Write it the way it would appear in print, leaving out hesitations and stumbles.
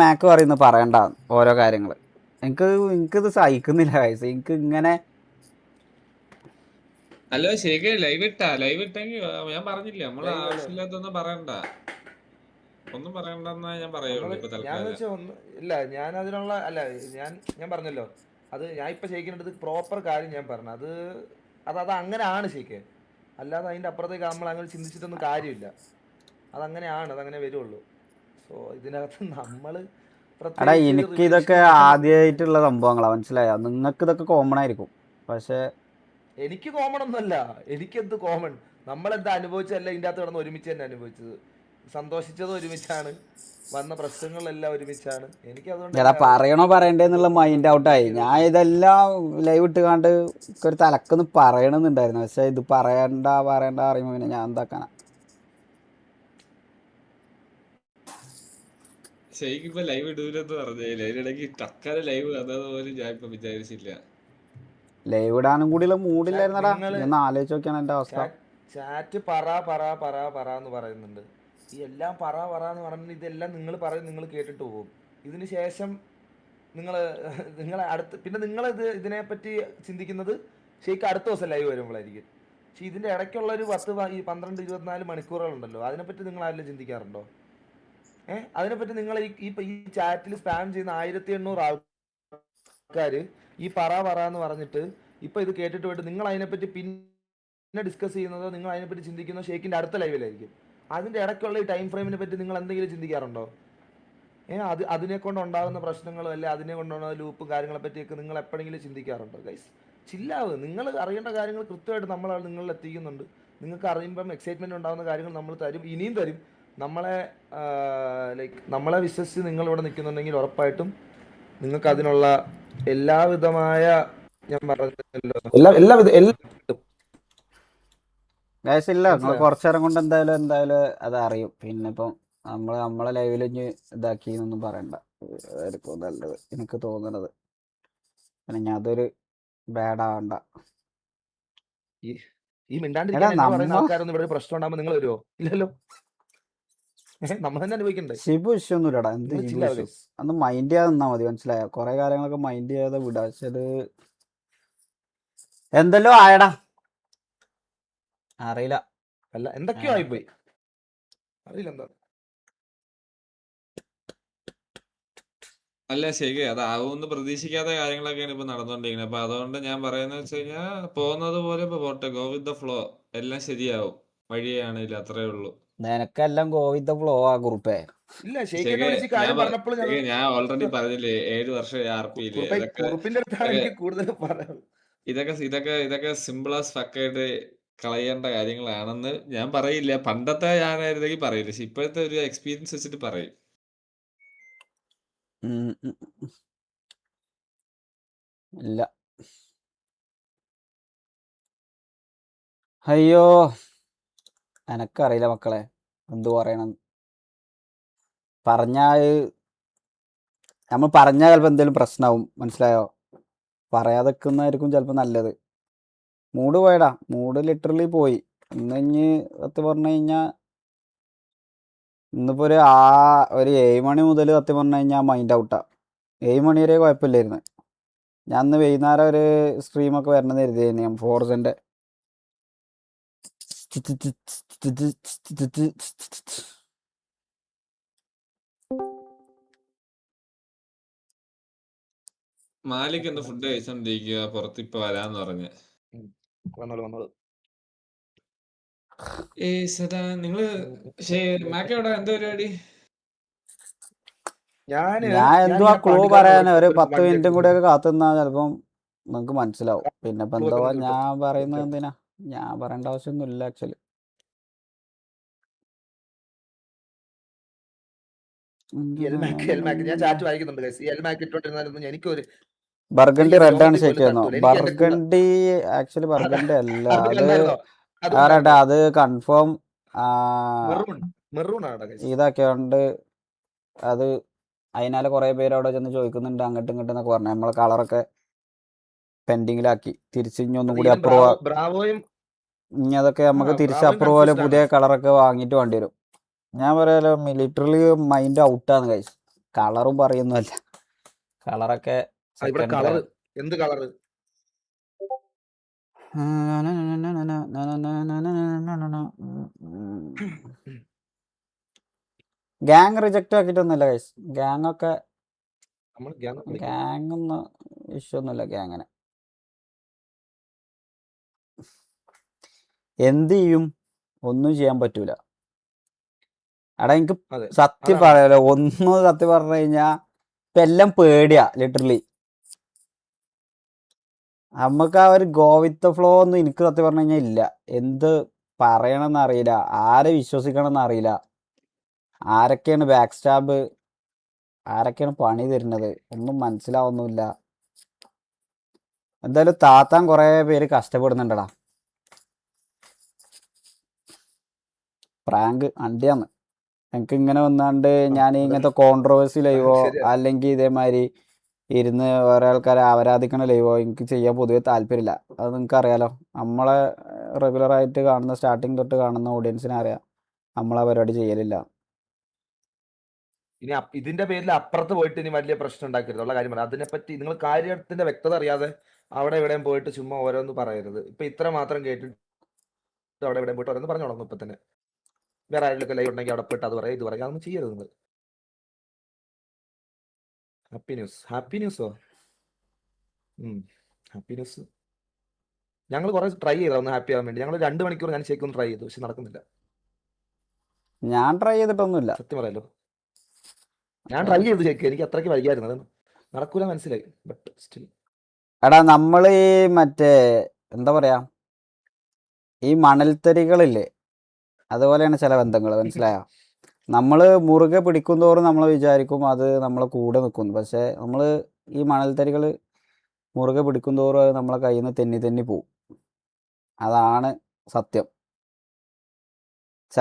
മാക്ക് പറയുന്നത് പറയണ്ട ഓരോ കാര്യങ്ങൾ. എനിക്കിത് സഹിക്കുന്നില്ല ഗൈസ്. എനിക്ക് ഇങ്ങനെ അല്ല ശരി, ലൈവ് ഇട്ടെങ്കിൽ ഞാൻ പറഞ്ഞില്ല, നമ്മള് ആവശ്യമില്ലാത്തൊന്നും പറയണ്ട, ഒന്നും പറയണ്ടെന്നാ ഞാൻ പറയുള്ളൂ ഇപ്പൊ തൽക്കാലം. ഇല്ല, ഞാൻ അതിനുള്ള അല്ല, ഞാൻ പറഞ്ഞല്ലോ, അത് ഞാൻ ഇപ്പൊ ചെയ്യിക്കേണ്ടത് പ്രോപ്പർ കാര്യം ഞാൻ പറഞ്ഞു. അത് അങ്ങനെയാണ് ശരിക്ക്. അല്ലാതെ അതിന്റെ അപ്പുറത്തേക്ക് നമ്മൾ അങ്ങനെ ചിന്തിച്ചിട്ടൊന്നും കാര്യമില്ല. അതങ്ങനെ വരുള്ളൂ. സോ ഇതിനകത്ത് നമ്മള് എടാ പ്രത്യേകിച്ച് എനിക്ക് ഇതൊക്കെ റിലേഷനും ആദ്യമായിട്ടുള്ള സംഭവങ്ങളാ, മനസ്സിലായോ? നിങ്ങൾക്ക് ഇതൊക്കെ കോമൺ ആയിരിക്കും, പക്ഷെ എനിക്ക് കോമൺ ഒന്നുമല്ല. എനിക്കെന്ത് കോമൺ? നമ്മളെന്താ അനുഭവിച്ചതല്ല ഇതിൻ്റെ അകത്ത് കിടന്ന് ഒരുമിച്ച് തന്നെ അനുഭവിച്ചത്. സന്തോഷിച്ചത് ഒരുമിച്ചാണ്, വന്ന പ്രശ്നങ്ങളെല്ലാം ഒരുമിച്ചാണ്. എനിക്ക് അതുകൊണ്ട് എടാ പറയണോ പറയണ്ടേന്നുള്ള മൈൻഡ് ഔട്ടായി. ഞാൻ ഇതെല്ലാം ലൈവ് ഇട്ട് കണ്ട് ഒരു തലക്കൊന്ന് പറയണമെന്നുണ്ടായിരുന്നു, പക്ഷെ ഇത് പറയണ്ട പറയുമ്പോൾ പിന്നെ ഞാൻ എന്താക്കാനാ? ശരിക്കും ഇപ്പൊ ലൈവ് ഇടൂലെന്ന് പറഞ്ഞേ, ലൈവിനിടയ്ക്ക് തക്കാല ലൈവ് വന്നത് പോലും ഞാൻ ഇപ്പൊ വിചാരിച്ചില്ല. ലൈവ് ഇടാനും കൂടിയുള്ള മൂഡില്ലായിരുന്നടാ. ഒന്ന് ആലോചിച്ച് നോക്കിയാണ് എന്റെ അവസ്ഥ. ചാറ്റ് പറ എന്ന് പറയുന്നുണ്ട്. ഈ എല്ലാം പറ എന്ന് പറഞ്ഞാൽ ഇതെല്ലാം നിങ്ങൾ പറയും, നിങ്ങൾ കേട്ടിട്ട് പോകും. ഇതിന് ശേഷം നിങ്ങളെ പിന്നെ ഇതിനെപ്പറ്റി ചിന്തിക്കുന്നത് ശരിക്കും അടുത്ത ദിവസം ലൈവ് വരുമ്പോഴായിരിക്കും. പക്ഷെ ഇതിന്റെ ഇടയ്ക്കുള്ള ഒരു 12-24 മണിക്കൂറുകളുണ്ടല്ലോ, അതിനെപ്പറ്റി നിങ്ങൾ ആരെങ്കിലും ചിന്തിക്കാറുണ്ടോ? അതിനെപ്പറ്റി നിങ്ങൾ ഈ ചാറ്റിൽ സ്പാം ചെയ്യുന്ന 1800 ആൾക്കാർ ഈ പറ എന്ന് പറഞ്ഞിട്ട് ഇപ്പൊ ഇത് കേട്ടിട്ട് പോയിട്ട് നിങ്ങൾ അതിനെപ്പറ്റി പിന്നെ ഡിസ്കസ് ചെയ്യുന്നതോ നിങ്ങൾ അതിനെപ്പറ്റി ചിന്തിക്കുന്നതോ ഷേക്കിന്റെ അടുത്ത ലൈവിലായിരിക്കും. അതിന്റെ ഇടയ്ക്കുള്ള ഈ ടൈം ഫ്രെയിമിനെ പറ്റി നിങ്ങൾ എന്തെങ്കിലും ചിന്തിക്കാറുണ്ടോ? അതിനെ കൊണ്ട് ഉണ്ടാകുന്ന പ്രശ്നങ്ങളും അല്ലെ അതിനെ കൊണ്ടുണ്ടാകുന്ന ലൂപ്പും കാര്യങ്ങളെ പറ്റിയൊക്കെ നിങ്ങൾ എപ്പോഴെങ്കിലും ചിന്തിക്കാറുണ്ടോ? ഗൈസ് ചില്ലാവ്. നിങ്ങൾ അറിയേണ്ട കാര്യങ്ങൾ കൃത്യമായിട്ട് നമ്മൾ നിങ്ങളിൽ എത്തിക്കുന്നുണ്ട്. നിങ്ങൾക്ക് അറിയുമ്പം എക്സൈറ്റ്മെന്റ് ഉണ്ടാകുന്ന കാര്യങ്ങൾ നമ്മൾ തരും, ഇനിയും തരും. നമ്മളെ വിശ്വസിച്ച് നിങ്ങൾ ഇവിടെ നിൽക്കുന്നുണ്ടെങ്കിൽ ഉറപ്പായിട്ടും നിങ്ങൾക്ക് അതിനുള്ള എല്ലാവിധമായ, ഞാൻ പറഞ്ഞല്ലോ, എല്ലാവിധ ഗൈസ് ഇല്ല, നിങ്ങൾ കുറച്ചേരം കൊണ്ട് എന്തായാലും അത് അറിയും. പിന്നെ ഇപ്പം നമ്മളെ ലൈവിൽ ഇനി ഇതാക്കി എന്നൊന്നും പറയണ്ട, ആയിരിക്കും നല്ലത് എനിക്ക് തോന്നുന്നത്. പിന്നെ ഞാൻ അതൊരു ബാഡാവണ്ട. ഈ മിണ്ടാണ്ടിരിക്കാൻ പറയുന്ന ആൾക്കാരൊന്നും ഇവിടെ പ്രശ്നം ഉണ്ടാകുമ്പോൾ നിങ്ങൾ വരുമോ? ഇല്ലല്ലോ, നമ്മൾ തന്നെ അനുഭവിക്കണ്ടേ. ഷിബു ഇഷ്യൊന്നുമില്ലടാ, എന്ത് ഷിബു ഇഷ്യൂ? അന്ന് മൈൻഡ് ചെയ്യാതെ നിന്നാ മതി, മനസ്സിലായോ? കുറെ കാര്യങ്ങളൊക്കെ മൈൻഡ് ചെയ്യാതെ വിടാ. പക്ഷെ അത് എന്തല്ലോ ആയടാ, അറിയില്ല, അല്ല എന്തൊക്കെയോ ആയിപ്പോയി, അറിയില്ല എന്താ. അല്ല ശരി, അതാവുമെന്ന് പ്രതീക്ഷിക്കാത്ത കാര്യങ്ങളൊക്കെയാണ് ഇപ്പൊ നടന്നുകൊണ്ടിരിക്കുന്നത്. അപ്പൊ അതുകൊണ്ട് ഞാൻ പറയുന്നത് വെച്ച് കഴിഞ്ഞാൽ, പോകുന്നത് പോലെ ഇപ്പൊ പോട്ടെ, ഗോ വിത്ത് ദ ഫ്ലോ, എല്ലാം ശരിയാവും. വഴിയാണില്ല, അത്രേ ഉള്ളൂ. നിനക്കെല്ലാം ഗോ വിത്ത് ദ ഫ്ലോ ആ ഗ്രൂപ്പേ. ഞാൻ ഓൾറെഡി പറഞ്ഞില്ലേ, 7 വർഷം RP-യില്. ഇതൊക്കെ സിമ്പിൾ ആസ് ഫക്കായിട്ട് കളയേണ്ട കാര്യങ്ങളാണെന്ന് ഞാൻ പറയില്ല. പണ്ടത്തെ ഞാനായിരുന്നെങ്കിൽ പറയില്ല, പക്ഷെ ഇപ്പോഴത്തെ ഒരു എക്സ്പീരിയൻസ് വെച്ചിട്ട് പറയും. ഇല്ല, അയ്യോ എനക്കറിയില്ല മക്കളെ എന്തു പറയണം. നമ്മൾ പറഞ്ഞാൽ ചിലപ്പോൾ എന്തെങ്കിലും പ്രശ്നമാവും, മനസ്സിലായോ? പറയാതെക്കുന്നതായിരിക്കും ചിലപ്പോൾ നല്ലത്. മൂഡ് പോയടാ, മൂഡ് ലിറ്ററലി പോയി. ഇന്ന് സത്യം പറഞ്ഞു കഴിഞ്ഞാൽ ഇന്നിപ്പോൾ ഒരു 7 മണി മുതൽ സത്യം പറഞ്ഞു കഴിഞ്ഞാൽ മൈൻഡ് ഔട്ടാ. 7 മണി വരെ കുഴപ്പമില്ലായിരുന്നു. ഞാൻ ഇന്ന് വൈകുന്നേരം ഒരു സ്ട്രീമൊക്കെ വരണമെന്ന് കരുതിയായിരുന്നു, ഞാൻ ഫോർസിൻ്റെ. മാലിക് എന്താ ഫുഡ് കഴിച്ചോണ്ടിരിക്കുക, പുറത്ത് ഇപ്പൊ വരാന്ന് പറഞ്ഞ്. നിങ്ങള് മാക്കോടെ എന്താ പരിപാടി? ഞാൻ എന്തുവാ ക്ലൂ പറയാൻ ഒരു 10 മിനിറ്റും കൂടെ ഒക്കെ കാത്തുനിന്നാ ചിലപ്പം നിങ്ങൾക്ക് മനസ്സിലാവും. പിന്നെ ഇപ്പം എന്തോ ഞാൻ പറയുന്നത് എന്തിനാ? ഞാൻ പറയേണ്ട ആവശ്യമൊന്നും ഇല്ല ആക്ച്വലി. ബർഗണ്ടി റെഡ് ആണ് ശരിയായിരുന്നു. ബർഗണ്ടി ആക്ച്വലി ബർഗണ്ടി അല്ല, അത് പറയട്ടെ, അത് കൺഫേം ഇതൊക്കെയുണ്ട്. അത് അതിനാലെ കുറെ പേര് അവിടെ ചെന്ന് ചോദിക്കുന്നുണ്ട് അങ്ങോട്ടും ഇങ്ങോട്ടും എന്നൊക്കെ പറഞ്ഞു. നമ്മളെ കളറൊക്കെ പെൻഡിങ്ങിലാക്കി തിരിച്ച് ഇനി ഒന്നും കൂടി ഇനി അതൊക്കെ നമുക്ക് തിരിച്ച് അപ്രൂവൽ പുതിയ കളറൊക്കെ വാങ്ങിയിട്ട് വേണ്ടി വരും. ഞാൻ പറയാലോ ലിറ്ററലി മൈൻഡ് ഔട്ടാണ് ഗൈസ്. കളറും പറയുന്നല്ല. കളറൊക്കെ ഇവിടെ സെക്കൻഡറി കളറ് ആണ്. എന്ത് കളറ്? ഗ്യാങ് റിജക്റ്റ് ആക്കിയിട്ടൊന്നുമില്ല ഗൈസ്. ഗ്യാങ് ഒക്കെ നമ്മൾ ഗ്യാങ് കളിക്കും. ഗ്യാങ് ഒന്നും ഇഷ്യൂ ഒന്നുമില്ല. ഗ്യാങ്ങിന് എന്ത് ചെയ്യും? ഒന്നും ചെയ്യാൻ പറ്റൂല. എടാ എനിക്ക് അതെ സത്യം അതാണ് പറയാലോ, ഒന്നും സത്യം പറഞ്ഞു കഴിഞ്ഞാ ഇപ്പൊ എല്ലാം പേടിയാ ലിറ്ററലി. നമുക്ക് ആ ഒരു ഗോ വിത്ത് ഫ്ലോ ഒന്നും എനിക്ക് സത്യം പറഞ്ഞു കഴിഞ്ഞാൽ ഇല്ല. എന്ത് പറയണമെന്ന് അറിയില്ല, ആരെ വിശ്വസിക്കണം എന്ന് അറിയില്ല, ആരൊക്കെയാണ് ബാക്ക് സ്റ്റാബ്, ആരൊക്കെയാണ് പണി തരുന്നത് ഒന്നും മനസ്സിലാവുന്നില്ല. എന്തായാലും താത്താൻ കുറേ പേര് കഷ്ടപ്പെടുന്നുണ്ടടാ. പ്രാങ്ക് അണ്ടിയാന്ന് എനിക്ക് ഇങ്ങനെ വന്നാണ്ട് ഞാൻ ഇങ്ങനത്തെ കോൺട്രവേഴ്സി ലൈവോ ശരിയാ. അല്ലെങ്കിൽ ഇതേമാതിരി ഇരുന്ന് വേറെ ആൾക്കാരെ ആരാധിക്കണ ലൈവോ എനിക്ക് ചെയ്യാൻ പൊതുവെ താല്പര്യമില്ല. അത് നിങ്ങൾക്ക് അറിയാലോ. നമ്മളെ റെഗുലറായിട്ട് കാണുന്ന സ്റ്റാർട്ടിങ് തൊട്ട് കാണുന്ന ഓഡിയൻസിനെ അറിയാം നമ്മളാ പരിപാടി ചെയ്യലില്ല. ഇനി ഇതിന്റെ പേരിൽ അപ്പുറത്ത് പോയിട്ട് ഇനി വലിയ പ്രശ്നം ഉണ്ടാക്കരുത് ഉള്ള കാര്യം പറയാം. അതിനെപ്പറ്റി നിങ്ങൾ കാര്യത്തിന്റെ വ്യക്തത അറിയാതെ അവിടെ എവിടെയും പോയിട്ട് ചുമ്മാ ഓരോന്ന് പറയരുത്. ഇപ്പൊ ഇത്ര മാത്രം കേട്ടിട്ട് അവിടെ എവിടെയും പോയിട്ട് ഓരോന്ന് പറഞ്ഞു തുടങ്ങും. ഇപ്പൊ തന്നെ വേറെ ആരെങ്കിലും ലൈവ് ഉണ്ടെങ്കിൽ അവിടെ പോയിട്ട് അത് പറയാം ഇത് പറയാം, അതൊന്നും ചെയ്യരുത് നിങ്ങൾ. ഹാപ്പി ന്യൂസോ? ഹാപ്പി ന്യൂസ് ഞങ്ങൾ കുറെ ട്രൈ ചെയ്താ ഒന്ന് ഹാപ്പി ആവാൻ വേണ്ടി. ഞങ്ങൾ 2 മണിക്കൂർ ഞാൻ ശരിക്കും ട്രൈ ചെയ്തു, പക്ഷെ നടക്കുന്നില്ല. ഞാൻ ട്രൈ ചെയ്തിട്ടൊന്നുമില്ല. സത്യം പറയാലോ, ഞാൻ ട്രൈ ചെയ്തു ശരിക്കും, എനിക്ക് അത്രയ്ക്ക് വൈകായിരുന്നു. അത് നടക്കൂല മനസ്സിലായി. ബട്ട് സ്റ്റിൽ എടാ നമ്മൾ ഈ മറ്റേ എന്താ പറയാ ഈ മണൽത്തരികളില്ലേ, അതുപോലെയാണ് ചില ബന്ധങ്ങൾ. മനസ്സിലായോ? നമ്മൾ മുറുകെ പിടിക്കും തോറും നമ്മൾ വിചാരിക്കും അത് നമ്മളെ കൂടെ നിൽക്കുന്നു. പക്ഷെ നമ്മൾ ഈ മണൽത്തരികൾ മുറുകെ പിടിക്കും തോറും അത് നമ്മളെ കയ്യിൽ നിന്ന് തെന്നി തെന്നി പോവും. അതാണ് സത്യം.